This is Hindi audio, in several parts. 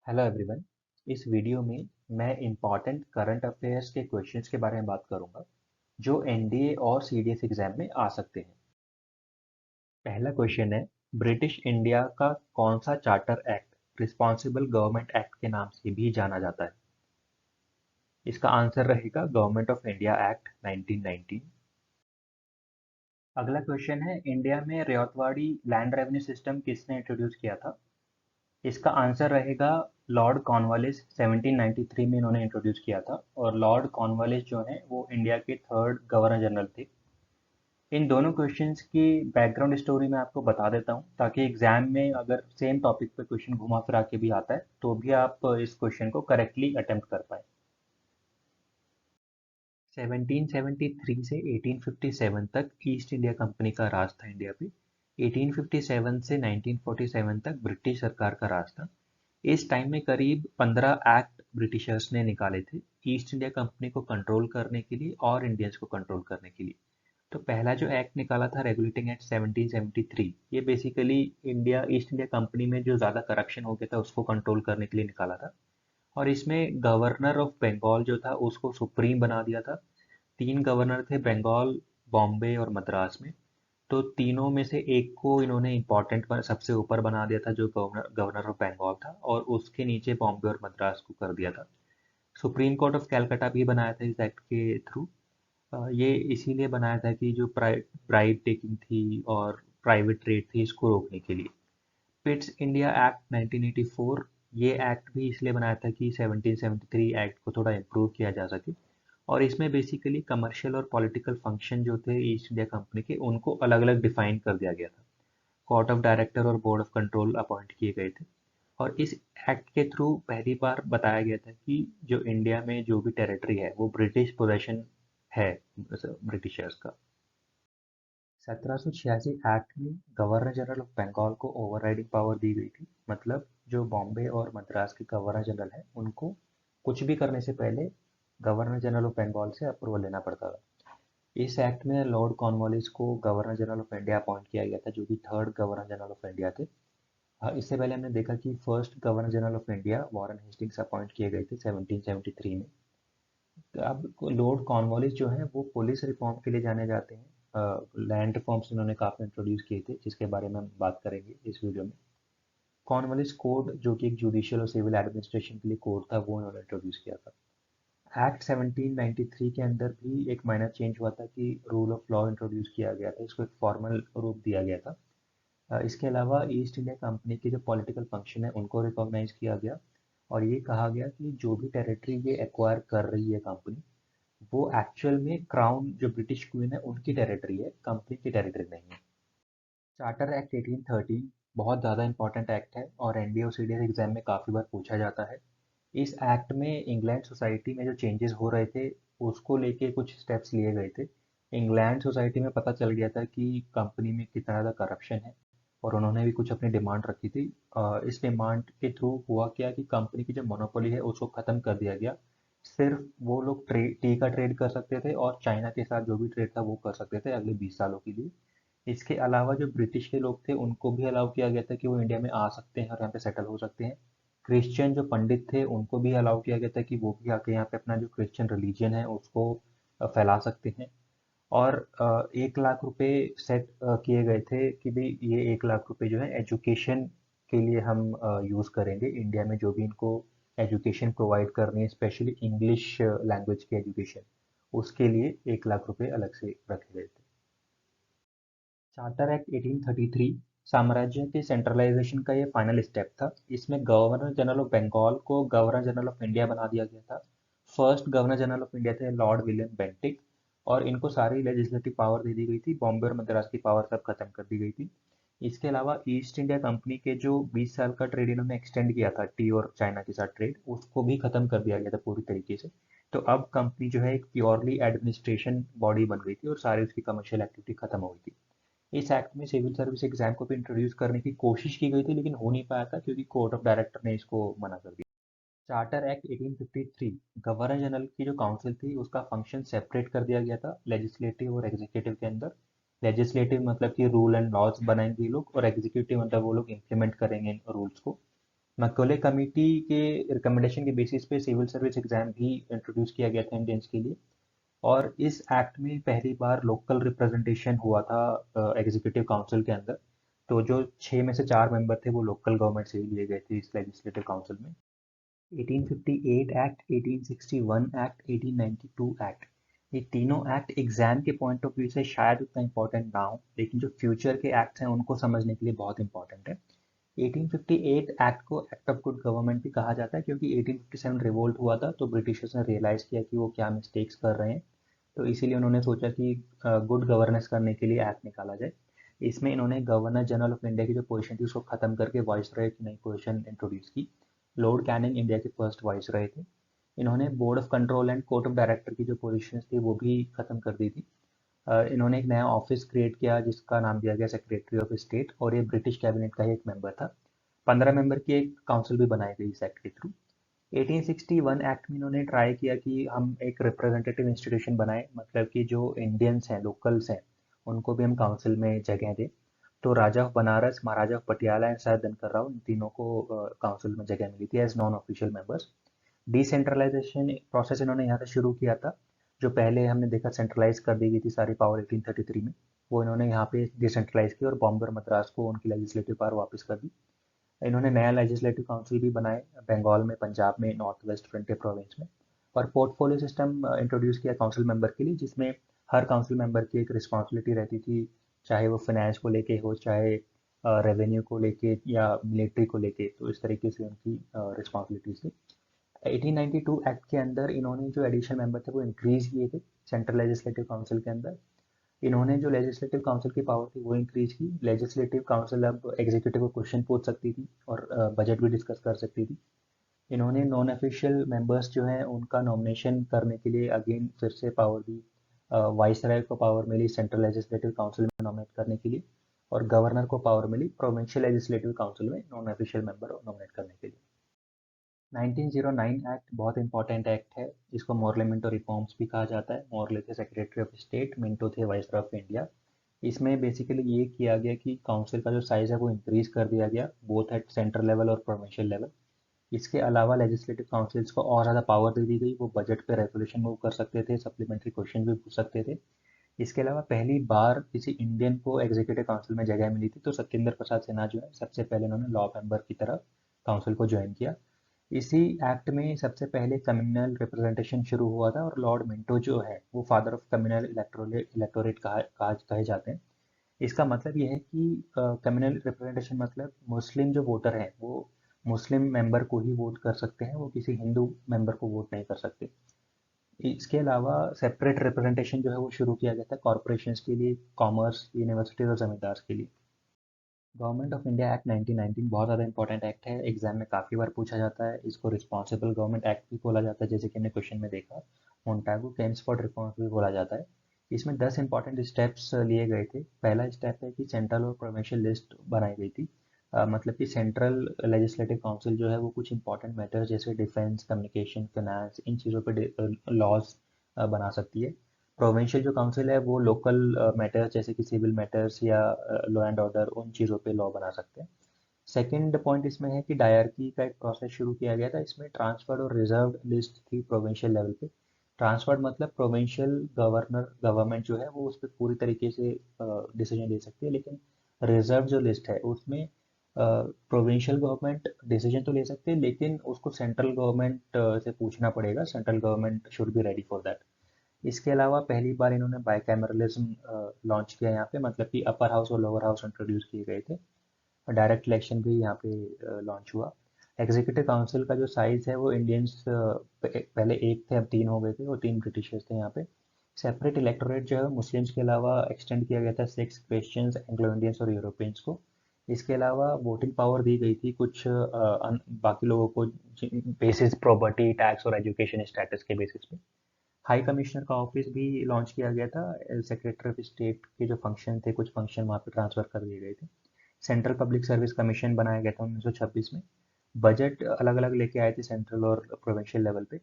Hello everyone. इस वीडियो में मैं इम्पॉर्टेंट करंट अफेयर्स के क्वेश्चंस के बारे में बात करूंगा जो एनडीए और सीडीएस एग्जाम में आ सकते हैं। पहला क्वेश्चन है, ब्रिटिश इंडिया का कौन सा charter act responsible government act के नाम से भी जाना जाता है? इसका आंसर रहेगा गवर्नमेंट ऑफ इंडिया एक्ट 1919। अगला क्वेश्चन है, इंडिया में रियायतवाड़ी लैंड रेवेन्यू सिस्टम किसने इंट्रोड्यूस किया था? इसका आंसर रहेगा लॉर्ड कॉर्नवालिस। 1793 में इन्होंने इंट्रोड्यूस किया था और लॉर्ड कॉर्नवालिस जो हैं वो इंडिया के थर्ड गवर्नर जनरल थे। इन दोनों क्वेश्चंस की बैकग्राउंड स्टोरी मैं आपको बता देता हूँ ताकि एग्जाम में अगर सेम टॉपिक पे क्वेश्चन घुमा फिरा के भी आता है तो भी आप इस क्वेश्चन को करेक्टली अटेम्प्ट कर पाए। 1773 से 1857 तक ईस्ट इंडिया कंपनी का राज था इंडिया पे। 1857 से 1947 तक ब्रिटिश सरकार का राज था। इस टाइम में करीब 15 एक्ट ब्रिटिशर्स ने निकाले थे ईस्ट इंडिया कंपनी को कंट्रोल करने के लिए और इंडियंस को कंट्रोल करने के लिए। तो पहला जो एक्ट निकाला था रेगुलेटिंग एक्ट 1773, ये basically India east India company में जो ज़्यादा करप्शन हो गया था उसको कंट्रोल करने के लिए निकाला था। और इसमें गवर्नर ऑफ बंगाल जो था उसको सुप्रीम बना दिया था। तीन गवर्नर थे बंगाल, बॉम्बे और मद्रास में। तो तीनों में से एक को इन्होंने इम्पोर्टेंट सबसे ऊपर बना दिया था जो गवर्नर गवर्नर ऑफ बंगाल था, और उसके नीचे बॉम्बे और मद्रास को कर दिया था। सुप्रीम कोर्ट ऑफ कैलकाटा भी बनाया था इस एक्ट के थ्रू। ये इसीलिए बनाया था कि जो ब्राइब टेकिंग थी और प्राइवेट ट्रेड थी इसको रोकने के लिए। पिट्स इंडिया एक्ट 1984, ये एक्ट भी इसलिए बनाया था कि 1773 एक्ट को थोड़ा इम्प्रूव किया जा सके। और इसमें बेसिकली कमर्शियल और पॉलिटिकल फंक्शन जो थे ईस्ट इंडिया कंपनी के उनको अलग अलग डिफाइन कर दिया गया था। कोर्ट ऑफ डायरेक्टर और बोर्ड ऑफ कंट्रोल अपॉइंट किए गए थे। और इस एक्ट के थ्रू पहली बार बताया गया था कि जो इंडिया में जो भी टेरिटरी है वो ब्रिटिश पोजेशन है ब्रिटिशर्स का। 1786 एक्ट में गवर्नर जनरल ऑफ बंगाल को ओवरराइडिंग पावर दी गई थी। मतलब जो बॉम्बे और मद्रास के गवर्नर जनरल हैं उनको कुछ भी करने से पहले गवर्नर जनरल ऑफ बंगाल से अप्रूवल लेना पड़ता था। इस एक्ट में लॉर्ड कॉर्नवालिस को governor general of India appoint किया गया था जो कि third governor general of India थे। इससे पहले हमने देखा कि first governor general of India Warren Hastings appoint किए गए थे 1773 में। तो अब लॉर्ड कॉर्नवालिस जो है वो पुलिस रिफॉर्म के लिए जाने जाते हैं। लैंड रिफॉर्म्स इन्होंने काफ़ी इंट्रोड्यूस किए थे जिसके बारे में हम बात करेंगे इस वीडियो में। कॉर्नवालिस कोड जो कि एक जुडिशियल और सिविल एडमिनिस्ट्रेशन के लिए कोड था वो इन्होंने इंट्रोड्यूस किया था। एक्ट 1793 के अंदर भी एक माइनर चेंज हुआ था कि रूल ऑफ लॉ इंट्रोड्यूस किया गया था, इसको एक फॉर्मल रूप दिया गया था। इसके अलावा ईस्ट इंडिया कंपनी के जो पॉलिटिकल फंक्शन है उनको रिकॉग्नाइज किया गया। और ये कहा गया कि जो भी टेरिटरी ये एक्वायर कर रही है कंपनी वो एक्चुअल में क्राउन जो ब्रिटिश क्वीन है उनकी टेरिटरी है, कंपनी की टेरिटरी नहीं है। चार्टर एक्ट 1813 बहुत ज़्यादा इंपॉर्टेंट एक्ट है और एनडीए और सीडीएस एग्जाम में काफ़ी बार पूछा जाता है। इस एक्ट में इंग्लैंड सोसाइटी में जो चेंजेस हो रहे थे उसको लेके कुछ स्टेप्स लिए गए थे। इंग्लैंड सोसाइटी में पता चल गया था कि कंपनी में कितना ज़्यादा करप्शन है और उन्होंने भी कुछ अपनी डिमांड रखी थी। इस डिमांड के थ्रू हुआ क्या कि कंपनी की जो मोनोपोली है उसको ख़त्म कर दिया गया। सिर्फ वो लोग टी का ट्रेड कर सकते थे और चाइना के साथ जो भी ट्रेड था वो कर सकते थे अगले 20 सालों के लिए। इसके अलावा जो ब्रिटिश के लोग थे उनको भी अलाउ किया गया था कि वो इंडिया में आ सकते हैं और यहाँ पे सेटल हो सकते हैं। क्रिश्चियन जो पंडित थे उनको भी अलाउ किया गया था कि वो भी आके यहाँ पे अपना जो क्रिश्चियन रिलीजन है उसको फैला सकते हैं। और 1 लाख रुपए सेट किए गए थे कि भाई ये 1 लाख रुपए जो है एजुकेशन के लिए हम यूज़ करेंगे इंडिया में जो भी इनको एजुकेशन प्रोवाइड करनी है, स्पेशली इंग्लिश लैंग्वेज की एजुकेशन, उसके लिए 1 लाख रुपए अलग से रखे गए थे। चार्टर एक्ट 1833 साम्राज्य के सेंट्रलाइजेशन का ये फाइनल स्टेप था। इसमें गवर्नर जनरल ऑफ बंगाल को गवर्नर जनरल ऑफ इंडिया बना दिया गया था। First governor general of India थे लॉर्ड विलियम बेंटिक, और इनको सारी लेजिस्लेटिव पावर दे दी गई थी। बॉम्बे और मद्रास की पावर सब खत्म कर दी गई थी। इसके अलावा ईस्ट इंडिया कंपनी के जो 20 साल का ट्रेड इन्होंने एक्सटेंड किया था टी और चाइना के साथ ट्रेड, उसको भी खत्म कर दिया गया था पूरी तरीके से। तो अब कंपनी जो है एक प्योरली एडमिनिस्ट्रेशन बॉडी बन गई थी और सारी उसकी कमर्शियल एक्टिविटी खत्म हो गई थी। इस एक्ट में सिविल सर्विस एग्जाम को भी इंट्रोड्यूस करने की कोशिश की गई थी लेकिन हो नहीं पाया था क्योंकि कोर्ट ऑफ डायरेक्टर ने इसको मना कर दिया। चार्टर एक्ट 1853 गवर्नर जनरल की जो काउंसिल थी उसका फंक्शन सेपरेट कर दिया गया था लेजिस्लेटिव और एग्जीक्यूटिव के अंदर। लेजिस्लेटिव मतलब कि रूल एंड लॉज बनाएंगे ये लोग, और एग्जीक्यूटिव मतलब वो लोग इम्प्लीमेंट करेंगे इन रूल्स को। मैकॉले कमेटी के रिकमेंडेशन के बेसिस पे सिविल सर्विस एग्जाम भी इंट्रोड्यूस किया गया था इंडियंस के लिए। और इस एक्ट में पहली बार लोकल रिप्रेजेंटेशन हुआ था एग्जीक्यूटिव काउंसिल के अंदर। तो जो 6 में से 4 मेंबर थे वो लोकल गवर्नमेंट से ही लिए गए थे इस लेजिस्लेटिव काउंसिल में। 1858 एक्ट, 1861 एक्ट, 1892 एक्ट, ये तीनों एक्ट एग्जाम के पॉइंट ऑफ व्यू से शायद उतना इम्पोर्टेंट ना हो, लेकिन जो फ्यूचर के एक्ट्स हैं उनको समझने के लिए बहुत इंपॉर्टेंट है। 1858 एक्ट को एक्ट ऑफ गुड गवर्नमेंट भी कहा जाता है, क्योंकि 1857 रिवोल्ट हुआ था तो ब्रिटिशर्स ने रियलाइज़ किया कि वो क्या मिस्टेक्स कर रहे हैं। तो इसीलिए उन्होंने सोचा कि गुड गवर्नेंस करने के लिए एक्ट निकाला जाए। इसमें इन्होंने गवर्नर जनरल ऑफ इंडिया की जो पोजीशन थी उसको ख़त्म करके वाइसरॉय की नई पोजीशन इंट्रोड्यूस की। लॉर्ड कैनिंग इंडिया के फर्स्ट वाइसरॉय थे। इन्होंने board of control and court of director की जो पोजीशंस थी वो भी ख़त्म कर दी थी। इन्होंने एक नया ऑफिस क्रिएट किया जिसका नाम दिया गया सेक्रेटरी ऑफ स्टेट, और ये ब्रिटिश कैबिनेट का ही एक मेंबर था। 15 मेंबर की एक काउंसिल भी बनाई गई इस एक्ट के थ्रू। 1861 एक्ट में इन्होंने ट्राई किया कि हम एक रिप्रेजेंटेटिव इंस्टीट्यूशन बनाए, मतलब कि जो इंडियंस हैं, लोकल्स हैं, उनको भी हम काउंसिल में जगह दें। तो Raja of Banaras, Maharaja of Patiala and sir Dinkar Rao, इन तीनों को काउंसिल में जगह मिली थी as non official members. Decentralisation process इन्होंने यहाँ से शुरू किया था। जो पहले हमने देखा सेंट्रलाइज कर दी गई थी सारी पावर 1833 में, वो इन्होंने यहाँ पे डिसेंट्रलाइज की और बॉम्बे और मद्रास को उनकी लेजिस्लेटिव पावर वापस कर दी। इन्होंने नया लेजिस्लेटिव काउंसिल भी बनाए बंगाल में, पंजाब में, नॉर्थ वेस्ट फ्रंटियर प्रोविंस में। और पोर्टफोलियो सिस्टम इंट्रोड्यूस किया काउंसिल मेंबर के लिए, जिसमें हर काउंसिल मेंबर की एक रिस्पॉन्सिबिलिटी रहती थी, चाहे वो फाइनेंस को लेके हो, चाहे रेवेन्यू को लेके या मिलिट्री को लेके। तो इस तरीके से उनकी रिस्पॉन्सिबिलिटीज थी। 1892 एक्ट के अंदर इन्होंने जो एडिशनल मेंबर थे वो इंक्रीज किए थे सेंट्रल लेजिस्लेटिव काउंसिल के अंदर। इन्होंने जो लेजिस्लेटिव काउंसिल की पावर थी वो इंक्रीज की। लेजिस्लेटिव काउंसिल अब एग्जीक्यूटिव को क्वेश्चन पूछ सकती थी और बजट भी डिस्कस कर सकती थी। इन्होंने नॉन ऑफिशियल मेंबर्स जो हैं उनका नॉमिनेशन करने के लिए अगेन फिर से पावर दी। वाइसराय को पावर मिली सेंट्रल लेजिस्लेटिव काउंसिल में नॉमिनेट करने के लिए, और गवर्नर को पावर मिली प्रोविंशियल लेजिस्लेटिव काउंसिल में नॉन ऑफिशियल मेंबर नॉमिनेट करने के लिए। 1909 एक्ट बहुत इंपॉर्टेंट एक्ट है, जिसको मोरले मिंटो रिफॉर्म्स भी कहा जाता है। मोरले थे सेक्रेटरी ऑफ स्टेट, मिंटो थे वाइसरॉय ऑफ इंडिया। इसमें बेसिकली ये किया गया कि काउंसिल का जो साइज़ है वो इंक्रीज़ कर दिया गया, बोथ एट सेंट्रल लेवल और प्रोविंशियल लेवल। इसके अलावा लेजिस्लेटिव काउंसिल्स को और ज़्यादा पावर दे दी गई, वो बजट पे रेजोल्यूशन मूव कर सकते थे, सप्लीमेंट्री क्वेश्चन भी पूछ सकते थे। इसके अलावा पहली बार किसी इंडियन को एग्जीक्यूटिव काउंसिल में जगह मिली थी, तो सत्येंद्र प्रसाद सिन्हा जो है सबसे पहले उन्होंने लॉ मेंबर की तरह काउंसिल को ज्वाइन किया। इसी एक्ट में सबसे पहले कम्युनल रिप्रेजेंटेशन शुरू हुआ था, और लॉर्ड मिंटो जो है वो फादर ऑफ कम्युनल इलेक्टोरेट कहे जाते हैं। इसका मतलब ये है कि कम्युनल रिप्रेजेंटेशन मतलब मुस्लिम जो वोटर हैं वो मुस्लिम मेंबर को ही वोट कर सकते हैं, वो किसी हिंदू मेंबर को वोट नहीं कर सकते। इसके अलावा सेपरेट रिप्रेजेंटेशन जो है वो शुरू किया गया था कॉरपोरेशंस के लिए, कॉमर्स, यूनिवर्सिटीज और जमींदार के लिए। गवर्नमेंट ऑफ इंडिया एक्ट 1919 बहुत ज़्यादा इंपॉर्टेंट एक्ट है, एग्जाम में काफ़ी बार पूछा जाता है। इसको रिस्पॉन्सिबल गवर्नमेंट एक्ट भी बोला जाता है, जैसे कि हमने क्वेश्चन में देखा। मोंटागू केम्सफोर्ड रिफॉर्म्स भी बोला जाता है। इसमें 10 इंपॉर्टेंट स्टेप्स लिए गए थे। पहला स्टेप है कि सेंट्रल और प्रोविंशियल लिस्ट बनाई गई थी। मतलब कि सेंट्रल लेजिस्लेटिव काउंसिल जो है वो कुछ इंपॉर्टेंट मैटर्स जैसे डिफेंस, कम्युनिकेशन, फाइनेंस, इन चीज़ों पर लॉज बना सकती है। प्रोविंशियल जो काउंसिल है वो लोकल मैटर्स जैसे कि सिविल मैटर्स या लॉ एंड ऑर्डर, उन चीज़ों पे लॉ बना सकते हैं। सेकंड पॉइंट इसमें है कि डायरकी का एक प्रोसेस शुरू किया गया था। इसमें ट्रांसफर्ड और रिजर्व्ड लिस्ट थी प्रोविंशियल लेवल पे। ट्रांसफर्ड मतलब प्रोविंशियल गवर्नर गवर्नमेंट जो है वो उस पर पूरी तरीके से डिसीजन ले सकती है, लेकिन रिजर्व जो लिस्ट है उसमें प्रोविंशियल गवर्नमेंट डिसीजन तो ले सकते हैं, लेकिन उसको सेंट्रल गवर्नमेंट से पूछना पड़ेगा। Central government should be ready for that. इसके अलावा पहली बार इन्होंने बाइकैमरलिज्म लॉन्च किया यहाँ पे, मतलब कि अपर हाउस और लोअर हाउस इंट्रोड्यूस किए गए थे। डायरेक्ट इलेक्शन भी यहाँ पे लॉन्च हुआ। एग्जीक्यूटिव काउंसिल का जो साइज है वो इंडियंस पहले एक थे, अब 3 हो गए थे, और 3 ब्रिटिशर्स थे यहाँ पे। सेपरेट इलेक्टोरेट जो है मुस्लिम्स के अलावा एक्सटेंड किया गया था सिक्स क्रिश्चियंस, एंग्लो इंडियंस और यूरोपियंस को। इसके अलावा वोटिंग पावर दी गई थी कुछ बाकी लोगों को बेसिस प्रॉपर्टी, टैक्स और एजुकेशन स्टेटस के बेसिस पे। हाई कमिश्नर का ऑफिस भी लॉन्च किया गया था। सेक्रेटरी ऑफ स्टेट के जो फंक्शन थे, कुछ फंक्शन वहाँ पे ट्रांसफर कर दिए गए थे। सेंट्रल पब्लिक सर्विस कमीशन बनाया गया था 1926 में। बजट अलग अलग लेके आए थे सेंट्रल और प्रोविंशियल लेवल पे।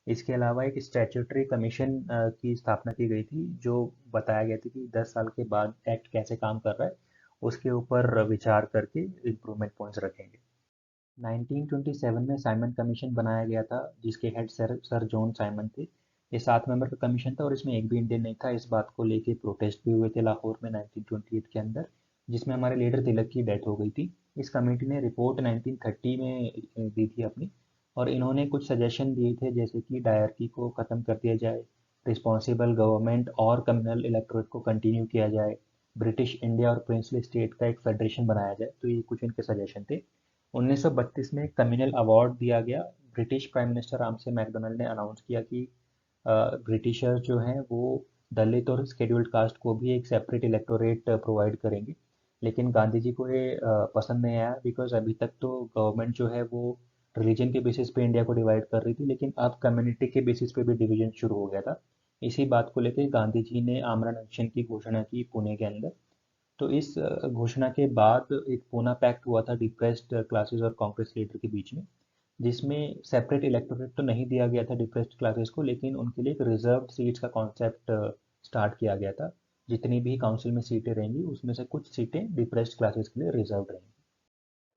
इसके अलावा एक स्टैट्यूटरी कमीशन की स्थापना की गई थी, जो बताया गया था कि 10 साल के बाद एक्ट कैसे काम कर रहा है उसके ऊपर विचार करके इम्प्रूवमेंट पॉइंट्स रखेंगे। 1927 में साइमन कमीशन बनाया गया था, जिसके हेड सर जॉन साइमन थे। ये 7 मेंबर का कमीशन था और इसमें एक भी इंडियन नहीं था। इस बात को लेके प्रोटेस्ट भी हुए थे लाहौर में 1928 के अंदर, जिसमें हमारे लीडर तिलक की डेथ हो गई थी। इस कमेटी ने रिपोर्ट 1930 में दी थी अपनी, और इन्होंने कुछ सजेशन दिए थे, जैसे कि डायरकी को ख़त्म कर दिया जाए, रिस्पॉन्सिबल गवर्नमेंट और कम्युनल इलेक्टोरेट को कंटिन्यू किया जाए, ब्रिटिश इंडिया और प्रिंसली स्टेट का एक फेडरेशन बनाया जाए। तो ये कुछ इनके सजेशन थे। 1932 में कम्युनल अवार्ड दिया गया। British prime minister Ramsay McDonald ने अनाउंस किया कि ब्रिटिशर्स जो हैं वो दलित और शेड्यूल्ड कास्ट को भी एक सेपरेट इलेक्टोरेट प्रोवाइड करेंगे। लेकिन गांधी जी को ये पसंद नहीं आया, बिकॉज अभी तक तो गवर्नमेंट जो है वो रिलीजन के बेसिस पे इंडिया को डिवाइड कर रही थी, लेकिन अब कम्युनिटी के बेसिस पे भी डिवीजन शुरू हो गया था। इसी बात को लेकर गांधी जी ने आमरण अनशन की घोषणा की पुणे के अंदर। तो इस घोषणा के बाद एक पूना पैक्ट हुआ था डिप्रेस्ड क्लासेस और कांग्रेस लीडर के बीच में, जिसमें सेपरेट इलेक्टोरेट तो नहीं दिया गया था डिप्रेस्ड क्लासेस को, लेकिन उनके लिए एक रिजर्व्ड सीट्स का कॉन्सेप्ट स्टार्ट किया गया था। जितनी भी काउंसिल में सीटें रहेंगी उसमें से कुछ सीटें डिप्रेस्ड क्लासेस के लिए रिजर्व रहेंगी।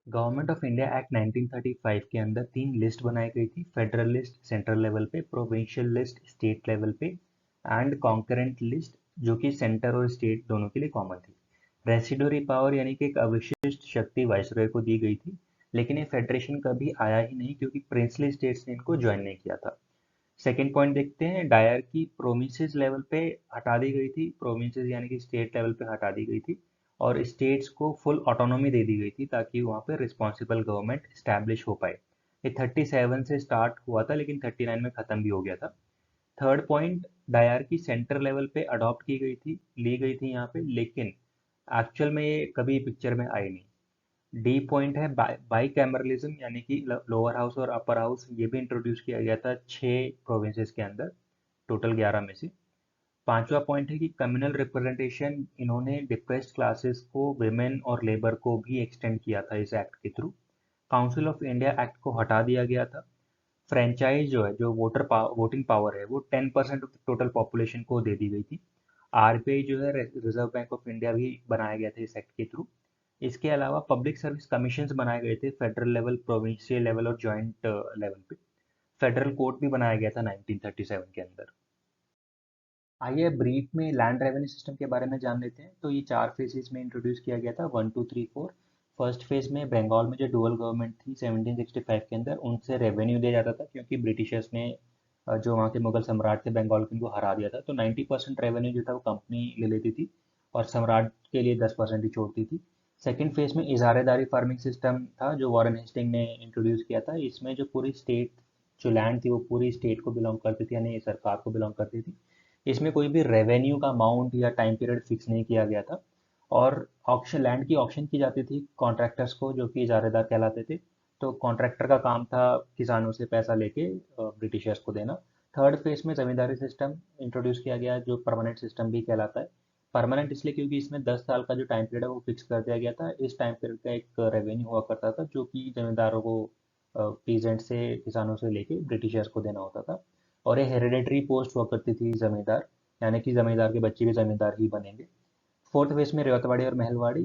गवर्नमेंट ऑफ इंडिया एक्ट 1935 के अंदर 3 लिस्ट बनाई गई थी: फेडरल लिस्ट सेंट्रल लेवल पे, प्रोविंशियल लिस्ट स्टेट लेवल पे, एंड कॉन्करेंट लिस्ट जो कि सेंटर और स्टेट दोनों के लिए कॉमन थी। रेसिडोरी पावर यानी कि एक अविशिष्ट शक्ति वाइसरॉय को दी गई थी, लेकिन ये फेडरेशन कभी आया ही नहीं क्योंकि प्रिंसली स्टेट्स ने इनको ज्वाइन नहीं किया था। सेकेंड पॉइंट देखते हैं, डायर की प्रोविंसेस लेवल पे हटा दी गई थी, प्रोविंसेस यानी कि स्टेट लेवल पे हटा दी गई थी, और स्टेट्स को फुल ऑटोनॉमी दे दी गई थी ताकि वहाँ पे रिस्पॉन्सिबल गवर्नमेंट स्टैब्लिश हो पाए। ये 37 से स्टार्ट हुआ था लेकिन 39 में ख़त्म भी हो गया था। थर्ड पॉइंट, डायर की सेंटर लेवल पे अडॉप्ट की गई थी, ली गई थी यहाँ पे, लेकिन एक्चुअल में ये कभी पिक्चर में आई नहीं। डी पॉइंट है बाई कैमरलिज्म, यानी कि लोअर हाउस और अपर हाउस, ये भी इंट्रोड्यूस किया गया था 6 प्रोविंसेस के अंदर, टोटल 11 में से। पांचवा पॉइंट है कि कम्युनल रिप्रेजेंटेशन इन्होंने डिप्रेस्ड क्लासेस को, विमेन और लेबर को भी एक्सटेंड किया था इस एक्ट के through. Council of India act को हटा दिया गया था। फ्रेंचाइज जो है, जो वोटिंग पावर है, वो 10% ऑफ टोटल पॉपुलेशन को दे दी गई थी। आरबीआई जो है, रिजर्व बैंक ऑफ इंडिया, भी बनाया गया था इस एक्ट के थ्रू। इसके अलावा पब्लिक सर्विस कमीशंस बनाए गए थे फेडरल लेवल, प्रोविंशियल लेवल और जॉइंट लेवल पे। फेडरल कोर्ट भी बनाया गया था 1937 के अंदर। आइए ब्रीफ में लैंड रेवेन्यू सिस्टम के बारे में जान लेते हैं। तो ये 4 फेजेस में इंट्रोड्यूस किया गया था, 1 2 3 4। फर्स्ट फेज में बंगाल में जो डुअल गवर्नमेंट थी 1765 के अंदर, उनसे रेवेन्यू दिया जाता था क्योंकि ब्रिटिशर्स ने जो वहाँ के मुगल सम्राट थे बंगाल के, उनको हरा दिया था। तो 90% रेवेन्यू जो था वो कंपनी ले लेती थी और सम्राट के लिए 10% ही छोड़ती थी। सेकेंड फेज में इजारेदारी फार्मिंग सिस्टम था जो वॉरेन हेस्टिंग ने इंट्रोड्यूस किया था। इसमें जो पूरी स्टेट, जो लैंड थी वो पूरी स्टेट को बिलोंग करती थी, यानी सरकार को बिलोंग करती थी। इसमें कोई भी रेवेन्यू का अमाउंट या टाइम पीरियड फिक्स नहीं किया गया था, और ऑक्शन, लैंड की ऑक्शन की जाती थी कॉन्ट्रैक्टर्स को, जो कि इजारेदार कहलाते थे। तो कॉन्ट्रैक्टर का काम था किसानों से पैसा लेके ब्रिटिशर्स को देना। थर्ड फेज में जमींदारी सिस्टम इंट्रोड्यूस किया गया, जो परमानेंट सिस्टम भी कहलाता है। परमानेंट इसलिए क्योंकि इसमें 10 साल का जो टाइम पीरियड है वो फिक्स कर दिया गया था। इस टाइम पीरियड का एक रेवेन्यू हुआ करता था जो कि जमींदारों को, पीजेंट से, किसानों से लेके ब्रिटिशर्स को देना होता था। और ये हेरिडेटरी पोस्ट हुआ करती थी जमींदार, यानी कि जमींदार के बच्चे भी जमींदार ही बनेंगे। फोर्थ फेज में रेवतवाड़ी और महलवाड़ी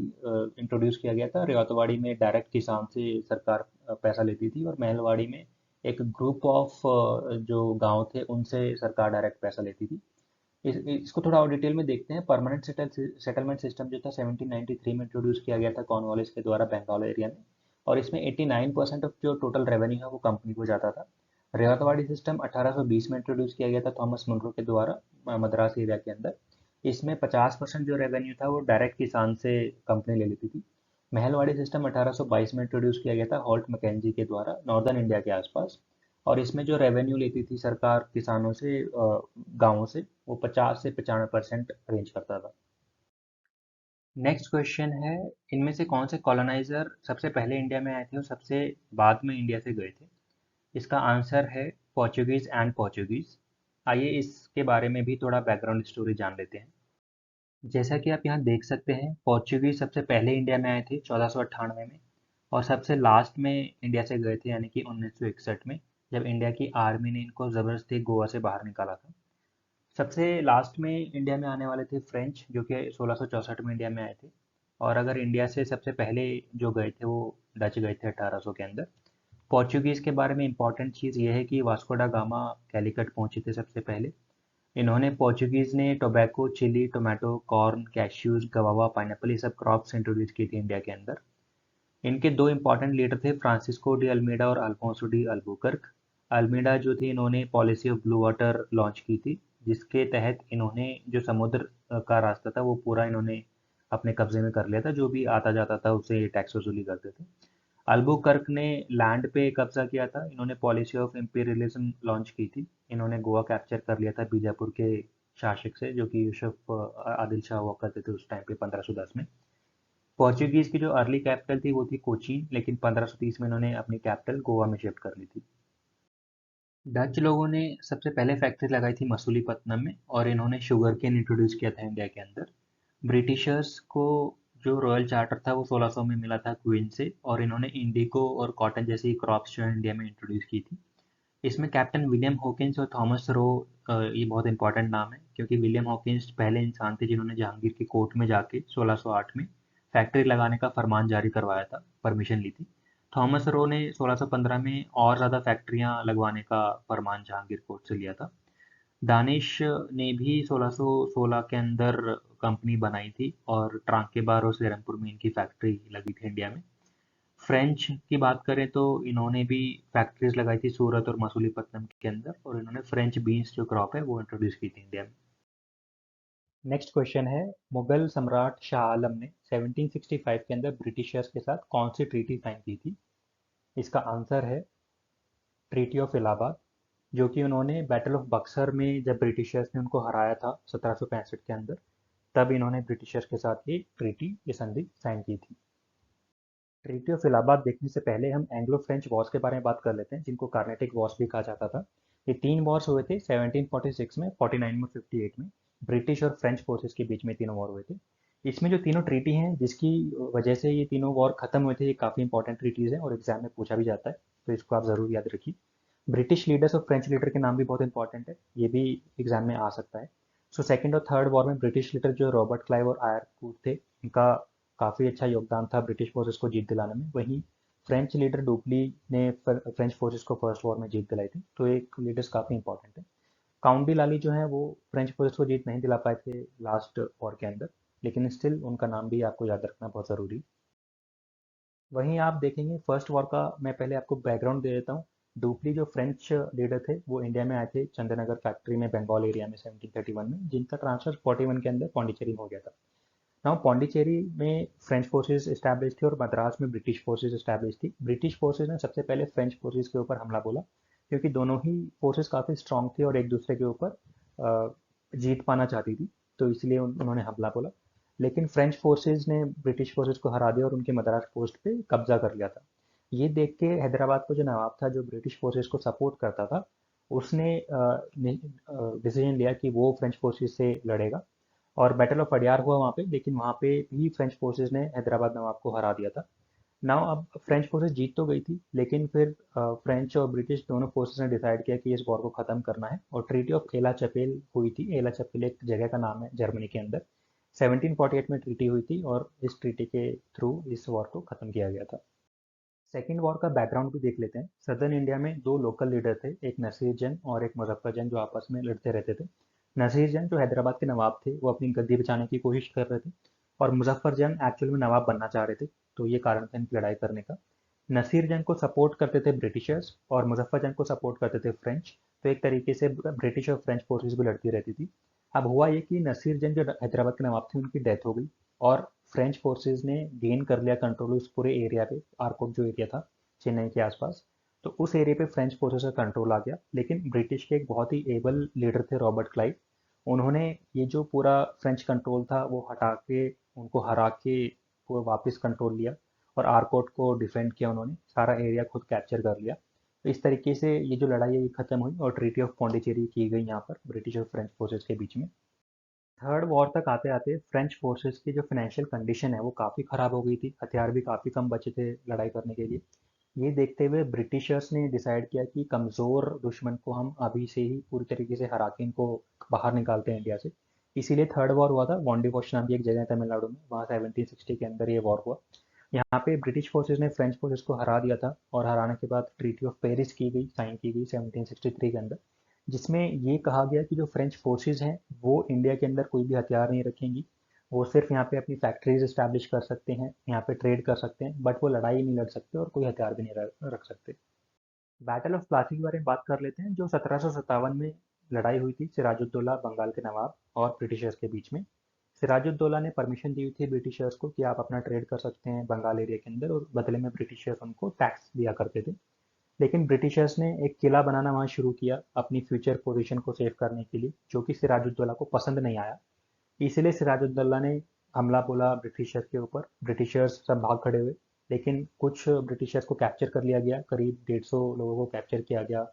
इंट्रोड्यूस किया गया था। रेवतवाड़ी में डायरेक्ट किसान से सरकार पैसा लेती थी, और महलवाड़ी में एक ग्रुप ऑफ जो गांव थे उनसे सरकार डायरेक्ट पैसा लेती थी। इसको थोड़ा और डिटेल में देखते हैं। परमानेंट सेटलमेंट सिस्टम जो था 1793 में इंट्रोड्यूस किया गया था कॉर्नवालिस के द्वारा बंगाल एरिया में, और इसमें 89% ऑफ जो टोटल रेवेन्यू है वो कंपनी को जाता था। रेवातवाड़ी सिस्टम 1820 में इंट्रोड्यूस किया गया था थॉमस मुनरो के द्वारा मद्रास एरिया के अंदर। इसमें 50% जो रेवेन्यू था वो डायरेक्ट किसान से कंपनी ले लेती थी। महलवाड़ी सिस्टम 1822 में इंट्रोड्यूस किया गया था हॉल्ट मैकेंजी के द्वारा नॉर्दर्न इंडिया के आसपास, और इसमें जो रेवेन्यू लेती थी सरकार किसानों से, गांवों से, वो 50 से 95% अरेंज करता था। नेक्स्ट क्वेश्चन है, इनमें से कौन से कॉलोनाइजर सबसे पहले इंडिया में आए थे और सबसे बाद में इंडिया से गए थे? इसका आंसर है पोर्चुगीज एंड पोर्चुगीज। आइए इसके बारे में भी थोड़ा बैकग्राउंड स्टोरी जान लेते हैं। जैसा कि आप यहाँ देख सकते हैं, पोर्चुगीज सबसे पहले इंडिया में आए थे 1498 में, और सबसे लास्ट में इंडिया से गए थे यानी कि 1961 में, जब इंडिया की आर्मी ने इनको ज़बरदस्ती गोवा से बाहर निकाला था। सबसे लास्ट में इंडिया में आने वाले थे फ्रेंच, जो कि 1664 में इंडिया में आए थे। और अगर इंडिया से सबसे पहले जो गए थे वो डच गए थे 1800 के अंदर। पोर्चुगीज़ के बारे में इम्पोर्टेंट चीज़ ये है कि वास्को डा गामा कैलिकट पहुंचे थे सबसे पहले। इन्होंने पोर्चुगीज़ ने tobacco, chilli, tomato, corn, cashews, guava, pineapple ये सब क्रॉप्स इंट्रोड्यूस की थी इंडिया के अंदर। इनके दो इंपॉर्टेंट लीडर थे, फ्रांसिस्को डी अल्मीडा और अल्फोंसो डी अल्बुकर्क। अल्मीडा जो थी, इन्होंने policy of blue water launch की थी, जिसके तहत इन्होंने जो समुद्र का रास्ता था वो पूरा इन्होंने अपने कब्जे में कर लिया था। जो भी आता जाता था उसे टैक्स वसूली करते थे। अल्बुकर्क ने लैंड पे कब्जा किया था। इन्होंने पॉलिसी ऑफ इम्पीरियलिज्म लॉन्च की थी। इन्होंने गोवा कैप्चर कर लिया था बीजापुर के शासक से, जो कि यूसुफ आदिल शाह हुआ करते थे उस टाइम पे 1510 में। पोर्चुगीज की जो अर्ली कैपिटल थी वो थी कोचीन, लेकिन 1530 में इन्होंने अपनी कैपिटल गोवा में शिफ्ट कर ली थी। डच लोगों ने सबसे पहले फैक्ट्री लगाई थी मसूलीपट्टनम में, और इन्होंने शुगर केन इंट्रोड्यूस किया था इंडिया के अंदर। ब्रिटिशर्स को जो रॉयल चार्टर था वो 1600 में मिला था क्वीन से, और इन्होंने इंडिगो और कॉटन जैसी क्रॉप्स जो है इंडिया में इंट्रोड्यूस की थी। इसमें कैप्टन विलियम हॉकिंस और थॉमस रो, ये बहुत इंपॉर्टेंट नाम है, क्योंकि विलियम हॉकिंस पहले इंसान थे जिन्होंने जहांगीर की कोर्ट में जाके 1608 में फैक्ट्री लगाने का फरमान जारी करवाया था, परमिशन ली थी। थॉमस रो ने 1615 में और ज़्यादा फैक्ट्रियां लगवाने का फरमान जहांगीर कोर्ट से लिया था। दानिश ने भी 1616 के अंदर कंपनी बनाई थी, और ट्रांकेबार और सेरमपुर में इनकी फैक्ट्री लगी थी इंडिया में। फ्रेंच की बात करें तो इन्होंने भी फैक्ट्रीज लगाई थी सूरत और मसूलीपट्टनम के अंदर, और इन्होंने फ्रेंच बीन्स जो क्रॉप है वो इंट्रोड्यूस की थी इंडिया में। नेक्स्ट क्वेश्चन है, मुगल सम्राट शाह आलम ने 1765 के अंदर ब्रिटिशर्स के साथ कौन सी ट्रीटी साइन की थी? इसका आंसर है ट्रीटी ऑफ इलाहाबाद, जो कि उन्होंने बैटल ऑफ बक्सर में जब ब्रिटिशर्स ने उनको हराया था 1765 के अंदर, तब इन्होंने ब्रिटिशर्स के साथ ये संधि साइन की थी। ट्रीटी ऑफ इलाहाबाद देखने से पहले हम एंग्लो फ्रेंच वॉर्स के बारे में बात कर लेते हैं, जिनको कार्नेटिक वॉर्स भी कहा जाता था। ये 3 वॉर्स हुए थे 1746 में, 49 में, 58 में। ब्रिटिश और फ्रेंच फोर्सेस के बीच में तीनों वॉर हुए थे। इसमें जो तीनों ट्रीटी हैं जिसकी वजह से ये तीनों वॉर खत्म हुए थे, ये काफ़ी इंपॉर्टेंट ट्रीटीज़ हैं और एग्जाम में पूछा भी जाता है, तो इसको आप ज़रूर याद रखिए। ब्रिटिश लीडर्स और फ्रेंच लीडर के नाम भी बहुत इंपॉर्टेंट है, ये भी एग्जाम में आ सकता है। सो सेकेंड और थर्ड वॉर में ब्रिटिश लीडर जो रॉबर्ट क्लाइव और आयरकूट थे, उनका काफ़ी अच्छा योगदान था ब्रिटिश फोर्सेस को जीत दिलाने में। वहीं फ्रेंच लीडर डुपली ने फ्रेंच फोर्सेस को फर्स्ट वॉर में जीत दिलाई थी, तो एक लीडर्स काफ़ी इंपॉर्टेंट है। काउंट डी लाली जो है वो फ्रेंच फोर्सेस को जीत नहीं दिला पाए थे लास्ट वॉर के अंदर, लेकिन स्टिल उनका नाम भी आपको याद रखना बहुत ज़रूरी। वहीं आप देखेंगे फर्स्ट वॉर का मैं पहले आपको बैकग्राउंड दे देता हूँ। डुपली जो फ्रेंच लीडर थे वो इंडिया में आए थे चंद्रनगर फैक्ट्री में बंगाल एरिया में 1731 में, जिनका ट्रांसफर 41 के अंदर पौंडीचेरी में हो गया था। नाउ पौंडीचेरी में फ्रेंच फोर्सेस इस्टेब्लिश थी और मद्रास में ब्रिटिश फोर्सेस इस्टेब्लिश थी। ब्रिटिश फोर्सेस ने सबसे पहले फ्रेंच फोर्सेस के ऊपर हमला बोला, क्योंकि दोनों ही फोर्सेस काफ़ी स्ट्रांग थी और एक दूसरे के ऊपर जीत पाना चाहती थी, तो इसलिए उन्होंने हमला बोला। लेकिन फ्रेंच फोर्सेस ने ब्रिटिश फोर्सेस को हरा दिया और उनके मद्रास पोस्ट पे कब्जा कर लिया था। ये देख के हैदराबाद का जो नवाब था, जो ब्रिटिश फोर्सेस को सपोर्ट करता था, उसने डिसीजन लिया कि वो फ्रेंच फोर्सेस से लड़ेगा, और बैटल ऑफ अडियार हुआ वहाँ पे, लेकिन वहाँ पे भी फ्रेंच फोर्सेस ने हैदराबाद नवाब को हरा दिया था। नाउ अब फ्रेंच फोर्सेस जीत तो गई थी, लेकिन फिर फ्रेंच और ब्रिटिश दोनों फोर्सेस ने डिसाइड किया कि इस वॉर को ख़त्म करना है, और ट्रीटी ऑफ एला चपेल हुई थी। एला चपेल एक जगह का नाम है जर्मनी के अंदर। 1748 में ट्रीटी हुई थी, और इस ट्रीटी के थ्रू इस वॉर को ख़त्म किया गया था। सेकेंड वॉर का बैकग्राउंड भी देख लेते हैं। सदर्न इंडिया में दो लोकल लीडर थे, एक नसीर जंग और एक मुजफ्फर जंग, जो आपस में लड़ते रहते थे। नसीर जंग जो हैदराबाद के नवाब थे, वो अपनी गद्दी बचाने की कोशिश कर रहे थे, और मुजफ्फर जंग एक्चुअल में नवाब बनना चाह रहे थे, तो ये कारण था इनकी लड़ाई करने का। नसीर जंग को सपोर्ट करते थे ब्रिटिशर्स, और मुजफ्फर जंग को सपोर्ट करते थे फ्रेंच, तो एक तरीके से ब्रिटिश और फ्रेंच फोर्सेस भी लड़ती रहती थी। अब हुआ ये कि नसीर जंग जो हैदराबाद के नवाब थे, उनकी डेथ हो गई, और फ्रेंच फोर्सेस ने गेन कर लिया कंट्रोल उस पूरे एरिया पे, आरकोट जो एरिया था चेन्नई के आसपास। तो उस एरिया पे फ्रेंच फोर्सेस का कंट्रोल आ गया, लेकिन ब्रिटिश के एक बहुत ही एबल लीडर थे रॉबर्ट क्लाइव। उन्होंने ये जो पूरा फ्रेंच कंट्रोल था वो हटा के, उनको हरा के पूरा वापस कंट्रोल लिया, और आरकोट को डिफेंड किया, उन्होंने सारा एरिया खुद कैप्चर कर लिया। तो इस तरीके से ये जो लड़ाई है ये खत्म हुई, और ट्रीटी ऑफ पौंडीचेरी की गई यहाँ पर ब्रिटिश और फ्रेंच फोर्सेस के बीच में। थर्ड वॉर तक आते आते फ्रेंच फोर्सेस की जो फाइनेंशियल कंडीशन है वो काफ़ी ख़राब हो गई थी, हथियार भी काफ़ी कम बचे थे लड़ाई करने के लिए। ये देखते हुए ब्रिटिशर्स ने डिसाइड किया कि कमज़ोर दुश्मन को हम अभी से ही पूरी तरीके से हरा के इनको बाहर निकालते हैं इंडिया से। इसीलिए थर्ड वॉर हुआ था। वॉन्डिवॉश नाम की एक जगह है तमिलनाडु में, वहाँ 1760 के अंदर ये वॉर हुआ। यहाँ पे ब्रिटिश फोर्सेस ने फ्रेंच फोर्सेस को हरा दिया था और हराने के बाद ट्रीटी ऑफ पेरिस की गई, साइन की गई 1763 के अंदर, जिसमें ये कहा गया कि जो फ्रेंच फोर्सेस हैं वो इंडिया के अंदर कोई भी हथियार नहीं रखेंगी। वो सिर्फ यहाँ पे अपनी फैक्ट्रीज इस्टेब्लिश कर सकते हैं, यहाँ पे ट्रेड कर सकते हैं, बट वो लड़ाई नहीं लड़ सकते और कोई हथियार भी नहीं रख सकते। बैटल ऑफ प्लासी के बारे में बात कर लेते हैं, जो 1757 में लड़ाई हुई थी सिराजुद्दौला बंगाल के नवाब और ब्रिटिशर्स के बीच में। सिराजुद्दौला ने परमिशन दी हुई थी ब्रिटिशर्स को कि आप अपना ट्रेड कर सकते हैं बंगाल एरिया के अंदर, और बदले में ब्रिटिशर्स उनको टैक्स दिया करते थे। लेकिन ब्रिटिशर्स ने एक किला बनाना वहाँ शुरू किया अपनी फ्यूचर पोजीशन को सेव करने के लिए, जो कि सिराजुद्दौला को पसंद नहीं आया। इसलिए सिराजुद्दौला ने हमला बोला ब्रिटिशर्स के ऊपर। ब्रिटिशर्स सब भाग खड़े हुए, लेकिन कुछ ब्रिटिशर्स को कैप्चर कर लिया गया, करीब 150 लोगों को कैप्चर किया गया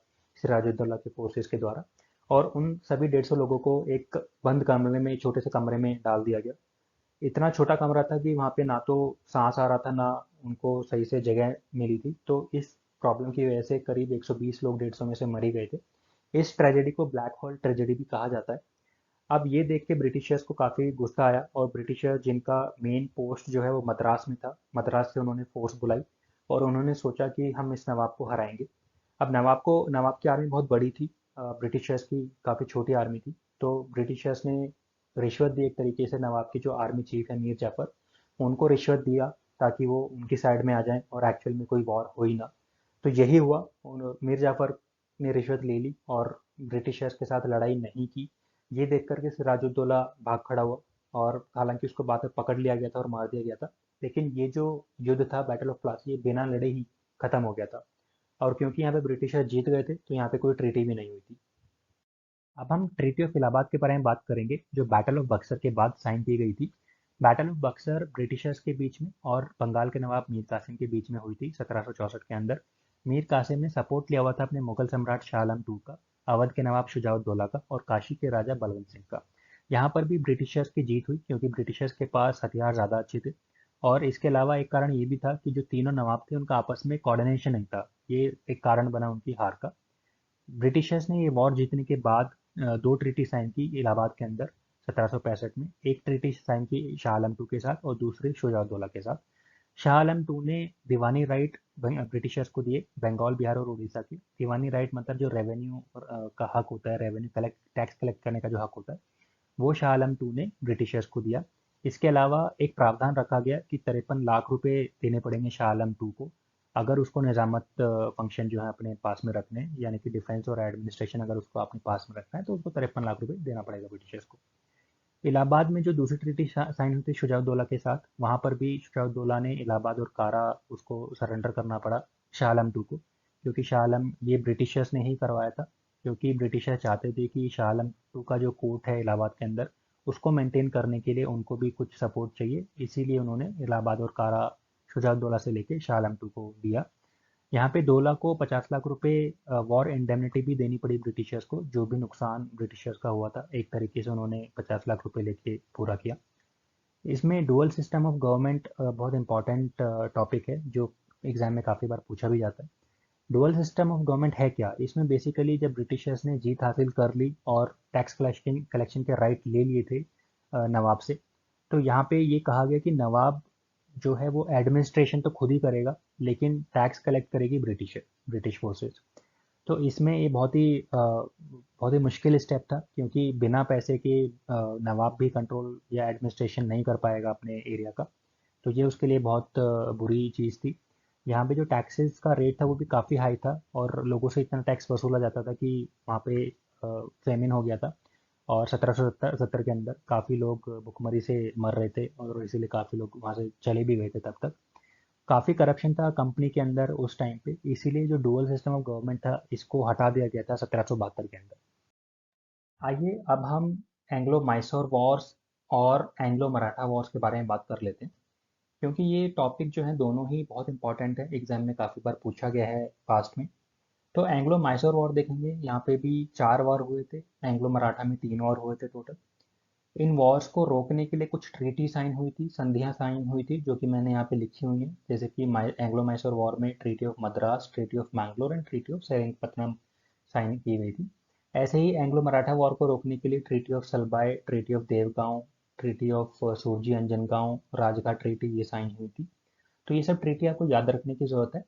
सिराजुद्दौला के फोर्सेस के द्वारा। और उन सभी 150 लोगों को एक बंद कमरे में, छोटे से कमरे में डाल दिया गया। इतना छोटा कमरा था कि वहाँ पे ना तो सांस आ रहा था, ना उनको सही से जगह मिली थी। तो इस प्रॉब्लम की वजह से करीब 120 लोग 150 में से मर ही गए थे। इस ट्रेजेडी को ब्लैक होल ट्रेजेडी भी कहा जाता है। अब ये देख के ब्रिटिशर्स को काफ़ी गुस्सा आया, और ब्रिटिशर जिनका मेन पोस्ट जो है वो मद्रास में था, मद्रास से उन्होंने फोर्स बुलाई और उन्होंने सोचा कि हम इस नवाब को हराएंगे। अब नवाब की आर्मी बहुत बड़ी थी, ब्रिटिशर्स की काफ़ी छोटी आर्मी थी। तो ब्रिटिशर्स ने रिश्वत दी एक तरीके से, नवाब की जो आर्मी चीफ है मीर जाफर, उनको रिश्वत दिया ताकि वो उनकी साइड में आ जाएं और एक्चुअल में कोई वॉर हो ही ना। तो यही हुआ, मीर जाफर ने रिश्वत ले ली और ब्रिटिशर्स के साथ लड़ाई नहीं की। ये देख करके सिराजुद्दौला भाग खड़ा हुआ, और हालांकि उसको बाद में पकड़ लिया गया था और मार दिया गया था। लेकिन ये जो युद्ध था बैटल ऑफ प्लासी, ये बिना लड़े ही खत्म हो गया था। और क्योंकि यहाँ पे ब्रिटिशर जीत गए थे, तो यहाँ पे कोई ट्रीटी भी नहीं हुई थी। अब हम ट्रीटी ऑफ इलाहाबाद के बारे में बात करेंगे, जो बैटल ऑफ बक्सर के बाद साइन की गई थी। बैटल ऑफ बक्सर ब्रिटिशर्स के बीच में और बंगाल के नवाब मीर कासिम के बीच में हुई थी 1764 के अंदर। मीर कासिम ने सपोर्ट लिया हुआ था अपने मुगल सम्राट शाह आलम टू का, अवध के नवाब शुजाउद्दौला का और काशी के राजा बलवंत सिंह का। यहाँ पर भी ब्रिटिशर्स की जीत हुई, क्योंकि ब्रिटिशर्स के पास हथियार ज़्यादा अच्छे थे। और इसके अलावा एक कारण ये भी था कि जो तीनों नवाब थे उनका आपस में कोऑर्डिनेशन नहीं था, ये एक कारण बना उनकी हार का। ब्रिटिशर्स ने ये वॉर जीतने के बाद दो ट्रीटी साइन की इलाहाबाद के अंदर 1765 में। एक ट्रीटी साइन की शाह आलम टू के साथ और दूसरी शुजाउद्दौला के साथ। शाह आलम टू ने दीवानी राइट ब्रिटिशर्स को दिए, बंगाल, बिहार और उड़ीसा के। दीवानी राइट मतलब जो रेवेन्यू का हक होता है, रेवेन्यू कलेक्ट, टैक्स कलेक्ट करने का जो हक होता है, वो शाह आलम टू ने ब्रिटिशर्स को दिया। इसके अलावा एक प्रावधान रखा गया कि 53 लाख रुपए देने पड़ेंगे शाह आलम टू को, अगर उसको निजामत फंक्शन जो है अपने पास में रखने हैं, यानी कि डिफेंस और एडमिनिस्ट्रेशन अगर उसको अपने पास में रखना है, तो उसको 53 लाख रुपए देना पड़ेगा ब्रिटिशर्स को। इलाहाबाद में जो दूसरी ट्रीटी साइन हुई थी शुजाउद्दौला के साथ, वहां पर भी शुजाउद्दौला ने इलाहाबाद और कारा उसको सरेंडर करना पड़ा शाह आलम टू को, क्योंकि शाह आलम, ये ब्रिटिशर्स ने ही करवाया था। क्योंकि ब्रिटिशर्स चाहते थे कि शाह आलम टू का जो कोर्ट है इलाहाबाद के अंदर, उसको मेंटेन करने के लिए उनको भी कुछ सपोर्ट चाहिए, इसीलिए उन्होंने इलाहाबाद और कारा शुजाउद्दौला से लेके शाह आलम टू को दिया। यहाँ पे 2 लाख को 50 लाख रुपए वॉर इंडेमनिटी भी देनी पड़ी ब्रिटिशर्स को, जो भी नुकसान ब्रिटिशर्स का हुआ था, एक तरीके से उन्होंने 50 लाख रुपए लेके पूरा किया। इसमें डुअल सिस्टम ऑफ गवर्नमेंट बहुत इंपॉर्टेंट टॉपिक है, जो एग्जाम में काफ़ी बार पूछा भी जाता है। डुअल सिस्टम ऑफ गवर्नमेंट है क्या? इसमें बेसिकली जब ब्रिटिशर्स ने जीत हासिल कर ली और टैक्स कलेक्शन कलेक्शन के राइट ले लिए थे नवाब से, तो यहाँ पे ये कहा गया कि नवाब जो है वो एडमिनिस्ट्रेशन तो खुद ही करेगा, लेकिन टैक्स कलेक्ट करेगी ब्रिटिश फोर्सेस। तो इसमें ये बहुत ही मुश्किल स्टेप था, क्योंकि बिना पैसे के नवाब भी कंट्रोल या एडमिनिस्ट्रेशन नहीं कर पाएगा अपने एरिया का। तो ये उसके लिए बहुत बुरी चीज़ थी। यहाँ पे जो टैक्सेस का रेट था वो भी काफ़ी हाई था, और लोगों से इतना टैक्स वसूला जाता था कि वहाँ पे फेमिन हो गया था। और 1770 के अंदर काफ़ी लोग भुखमरी से मर रहे थे, और इसीलिए काफ़ी लोग वहाँ से चले भी गए थे तब तक। काफ़ी करप्शन था कंपनी के अंदर उस टाइम पे, इसीलिए जो डुअल सिस्टम ऑफ गवर्नमेंट था इसको हटा दिया गया था 1772 के अंदर। आइए अब हम एंग्लो मैसूर वॉर्स और एंग्लो मराठा वॉर्स के बारे में बात कर लेते हैं, क्योंकि ये टॉपिक जो है दोनों ही बहुत इंपॉर्टेंट है, एग्जाम में काफ़ी बार पूछा गया है पास्ट में। तो एंग्लो मैसूर वॉर देखेंगे, यहाँ पे भी 4 वॉर हुए थे, एंग्लो मराठा में 3 वॉर हुए थे टोटल। इन वॉर्स को रोकने के लिए कुछ ट्रीटी साइन हुई थी, संधियां साइन हुई थी, जो कि मैंने यहाँ पे लिखी हुई हैं, जैसे कि एंग्लो मैसूर वॉर में treaty of Madras, treaty of Mangalore and treaty of Seringapatam sign की गई थी। ऐसे ही एंग्लो मराठा वॉर को रोकने के लिए treaty of Salbai, treaty of Deogaon, treaty of Surji Anjangaon, Rajghat treaty, ये साइन हुई थी। तो ये सब ट्रीटी आपको याद रखने की ज़रूरत है।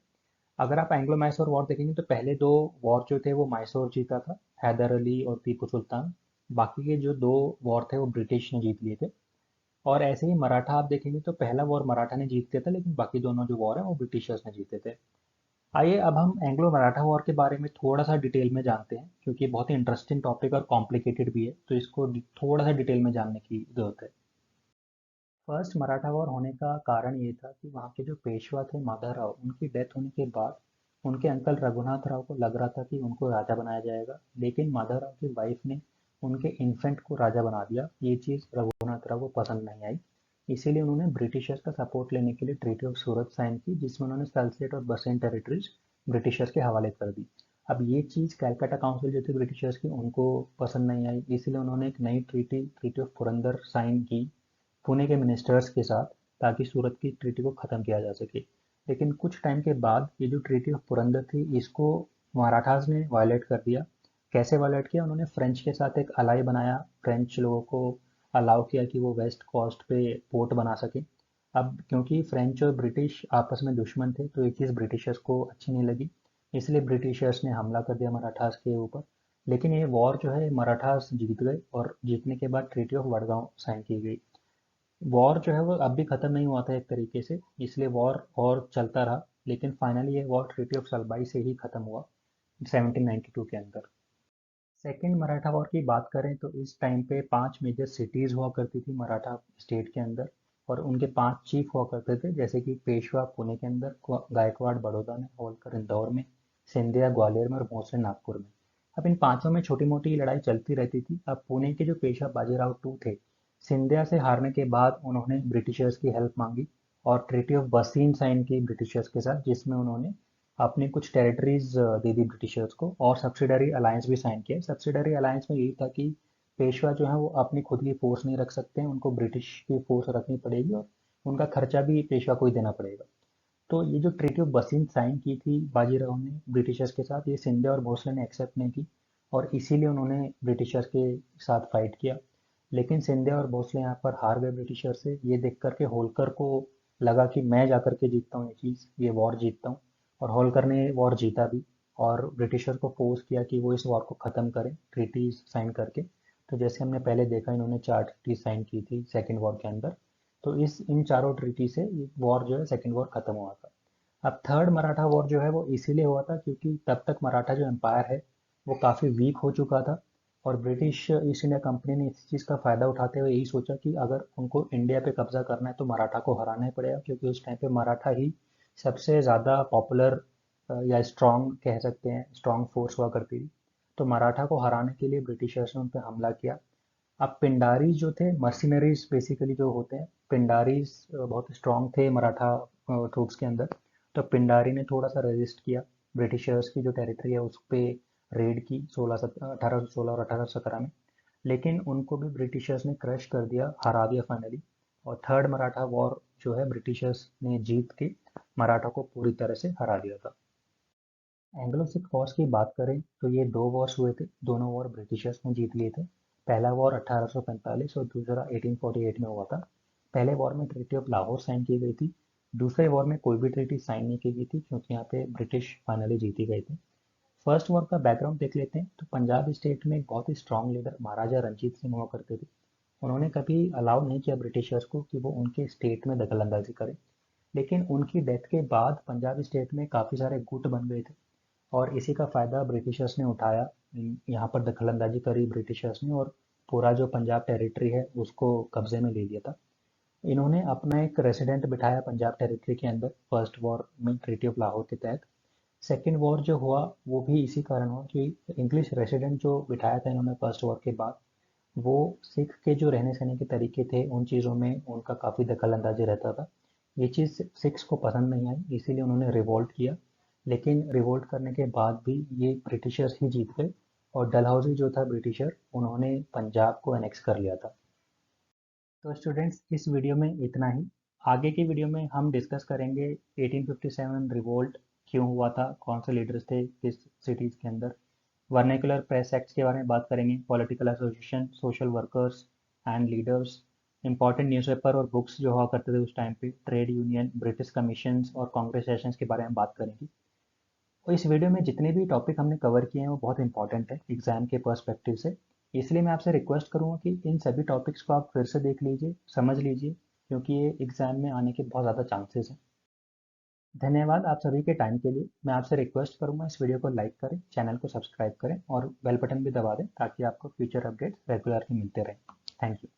अगर आप एंग्लो मैसूर वॉर देखेंगे तो पहले दो वॉर जो थे वो मैसूर जीता था, हैदर अली और टीपू सुल्तान। बाकी के जो दो वॉर थे वो ब्रिटिश ने जीत लिए थे। और ऐसे ही मराठा आप देखेंगे तो पहला वॉर मराठा ने जीत लिया था, लेकिन बाकी दोनों जो वॉर है वो ब्रिटिशर्स ने जीते थे। आइए अब हम एंग्लो मराठा वॉर के बारे में थोड़ा सा डिटेल में जानते हैं, क्योंकि ये बहुत ही इंटरेस्टिंग टॉपिक और कॉम्प्लिकेटेड भी है, तो इसको थोड़ा सा डिटेल में जानने की जरूरत है। फर्स्ट मराठा वॉर होने का कारण ये था कि वहाँ के जो पेशवा थे माधवराव, उनकी डेथ होने के बाद उनके अंकल रघुनाथ राव को लग रहा था कि उनको राजा बनाया जाएगा, लेकिन माधवराव की वाइफ ने उनके इन्फेंट को राजा बना दिया। ये चीज़ रघुनाथ राव को पसंद नहीं आई, इसीलिए उन्होंने ब्रिटिशर्स का सपोर्ट लेने के लिए ट्रीटी ऑफ सूरत साइन की, जिसमें उन्होंने सल्सेट और बसेन टेरिटरीज ब्रिटिशर्स के हवाले कर दी। अब ये चीज़ कैलकाटा काउंसिल जो थी ब्रिटिशर्स की, उनको पसंद नहीं आई, इसीलिए उन्होंने एक नई treaty treaty of Purandar sign की पुणे के मिनिस्टर्स के साथ, ताकि सूरत की ट्रीटी को ख़त्म किया जा सके। लेकिन कुछ टाइम के बाद ये जो ट्रीटी ऑफ पुरंदर थी, इसको मराठास ने वायलेट कर दिया। कैसे वायलेट किया? उन्होंने फ्रेंच के साथ एक अलाई बनाया, फ्रेंच लोगों को अलाउ किया कि वो वेस्ट कोस्ट पे पोर्ट बना सके। अब क्योंकि फ्रेंच और ब्रिटिश आपस में दुश्मन थे, तो ये चीज़ ब्रिटिशर्स को अच्छी नहीं लगी, इसलिए ब्रिटिशर्स ने हमला कर दिया मराठास के ऊपर। लेकिन ये वॉर जो है मराठास जीत गए, और जीतने के बाद ट्रीटी ऑफ वडगांव साइन की गई। वॉर जो है वो अब भी ख़त्म नहीं हुआ था एक तरीके से, इसलिए वॉर और चलता रहा, लेकिन फाइनली ये वॉर ट्रीटी ऑफ सलबाई से ही ख़त्म हुआ 1792 के अंदर। सेकेंड मराठा वॉर की बात करें तो इस टाइम पे 5 मेजर सिटीज़ हुआ करती थी मराठा स्टेट के अंदर, और उनके 5 चीफ हुआ करते थे, जैसे कि पेशवा पुणे के अंदर, गायकवाड़ बड़ौदा में, होलकर इंदौर में, सिंधिया ग्वालियर में और भोसले नागपुर में। अब इन पांचों में छोटी मोटी लड़ाई चलती रहती थी। अब पुणे के जो पेशवा बाजीराव टू थे, सिंधिया से हारने के बाद उन्होंने ब्रिटिशर्स की हेल्प मांगी और ट्रीटी ऑफ बसीन साइन की ब्रिटिशर्स के साथ, जिसमें उन्होंने अपनी कुछ टेरिटरीज दे दी ब्रिटिशर्स को, और सब्सिडरी अलायंस भी साइन किया। सब्सिडरी अलायंस में यही था कि पेशवा जो है वो अपनी खुद की फोर्स नहीं रख सकते हैं, उनको ब्रिटिश की फोर्स रखनी पड़ेगी, और उनका खर्चा भी पेशवा को ही देना पड़ेगा। तो ये जो ट्रीटी ऑफ बसीन साइन की थी बाजीराव ने ब्रिटिशर्स के साथ, ये सिंधिया और भोसले ने एक्सेप्ट नहीं की, और इसीलिए उन्होंने ब्रिटिशर्स के साथ फाइट किया। लेकिन सिंधिया और भोसले यहाँ पर हार गए ब्रिटिशर से। ये देख करके होलकर को लगा कि मैं जा करके जीतता हूँ ये चीज़, ये वॉर जीतता हूँ, और होलकर ने वॉर जीता भी, और ब्रिटिशर को फोर्स किया कि वो इस वॉर को ख़त्म करें ट्रीटी साइन करके। तो जैसे हमने पहले देखा, इन्होंने 4 ट्रीटी साइन की थी सेकेंड वॉर के अंदर। तो इस इन चारों ट्रीटी से ये वॉर जो है सेकेंड वॉर ख़त्म हुआ था। अब थर्ड मराठा वॉर जो है वो इसीलिए हुआ था क्योंकि तब तक मराठा जो एम्पायर है वो काफ़ी वीक हो चुका था, और ब्रिटिश ईस्ट इंडिया कंपनी ने इस चीज़ का फ़ायदा उठाते हुए यही सोचा कि अगर उनको इंडिया पे कब्जा करना है तो मराठा को हराना ही पड़ेगा, क्योंकि उस टाइम पे मराठा ही सबसे ज़्यादा पॉपुलर या स्ट्रॉन्ग कह सकते हैं, स्ट्रॉन्ग फोर्स हुआ करती थी। तो मराठा को हराने के लिए ब्रिटिशर्स ने उन पर हमला किया। अब पिंडारीज जो थे, मर्सिनरीज बेसिकली जो होते हैं, पिंडारीज बहुत स्ट्रॉन्ग थे मराठा ट्रूप्स के अंदर। तो पिंडारी ने थोड़ा सा रेजिस्ट किया, ब्रिटिशर्स की जो टेरिटरी है उस पर रेड की 1816 और 1817 में, लेकिन उनको भी ब्रिटिशर्स ने क्रश कर दिया, हरा दिया फाइनली। और थर्ड मराठा वॉर जो है ब्रिटिशर्स ने जीत के मराठा को पूरी तरह से हरा दिया था। एंग्लो सिख वॉर्स की बात करें तो ये दो वॉर्स हुए थे, दोनों वॉर ब्रिटिशर्स ने जीत लिए थे। पहला वॉर 1845 और दूसरा 1848 में हुआ था। पहले वॉर में ट्रीटी ऑफ लाहौर साइन की गई थी, दूसरे वॉर में कोई भी ट्रीटी साइन नहीं की गई थी, क्योंकि यहाँ पे ब्रिटिश फाइनली जीती गए थे। फर्स्ट वॉर का बैकग्राउंड देख लेते हैं तो पंजाब स्टेट में एक बहुत ही स्ट्रांग लीडर महाराजा रंजीत सिंह हुआ करते थे। उन्होंने कभी अलाउ नहीं किया ब्रिटिशर्स को कि वो उनके स्टेट में दखल अंदाजी करें, लेकिन उनकी डेथ के बाद पंजाब स्टेट में काफ़ी सारे गुट बन गए थे, और इसी का फ़ायदा ब्रिटिशर्स ने उठाया। यहाँ पर दखलंदाजी करी ब्रिटिशर्स ने, और पूरा जो पंजाब टेरिटरी है उसको कब्जे में ले लिया था। इन्होंने अपना एक रेसिडेंट बिठाया पंजाब टेरिटरी के अंदर फर्स्ट वॉर में ट्रीटी ऑफ लाहौर के तहत। सेकेंड वॉर जो हुआ वो भी इसी कारण हुआ कि इंग्लिश रेसिडेंट जो बिठाया था इन्होंने फर्स्ट वॉर के बाद, वो सिख के जो रहने सहने के तरीके थे उन चीज़ों में उनका काफ़ी दखल अंदाजी रहता था। ये चीज़ सिख्स को पसंद नहीं आई, इसीलिए उन्होंने रिवोल्ट किया। लेकिन रिवोल्ट करने के बाद भी ये ब्रिटिशर्स ही जीत गए, और डलहौजी जो था ब्रिटिशर, उन्होंने पंजाब को एनेक्स कर लिया था। तो स्टूडेंट्स, इस वीडियो में इतना ही। आगे की वीडियो में हम डिस्कस करेंगे 1857 रिवोल्ट क्यों हुआ था, कौन से लीडर्स थे किस सिटीज़ के अंदर, वर्नाकुलर प्रेस एक्ट्स के बारे में बात करेंगे, political association, social workers and leaders, important newspaper और बुक्स जो हुआ करते थे उस टाइम पे, ट्रेड यूनियन, ब्रिटिश कमीशंस और कांग्रेस सेशंस के बारे में बात करेंगे। और इस वीडियो में जितने भी टॉपिक हमने कवर किए हैं वो बहुत इंपॉर्टेंट है एग्जाम के पर्सपेक्टिव से। इसलिए मैं आपसे रिक्वेस्ट करूँगा कि इन सभी टॉपिक्स को आप फिर से देख लीजिए, समझ लीजिए, क्योंकि ये एग्जाम में आने के बहुत ज़्यादा चांसेस हैं। धन्यवाद आप सभी के टाइम के लिए। मैं आपसे रिक्वेस्ट करूँगा इस वीडियो को लाइक करें, चैनल को सब्सक्राइब करें और बेल बटन भी दबा दें ताकि आपको फ्यूचर अपडेट्स रेगुलरली मिलते रहें। Thank you.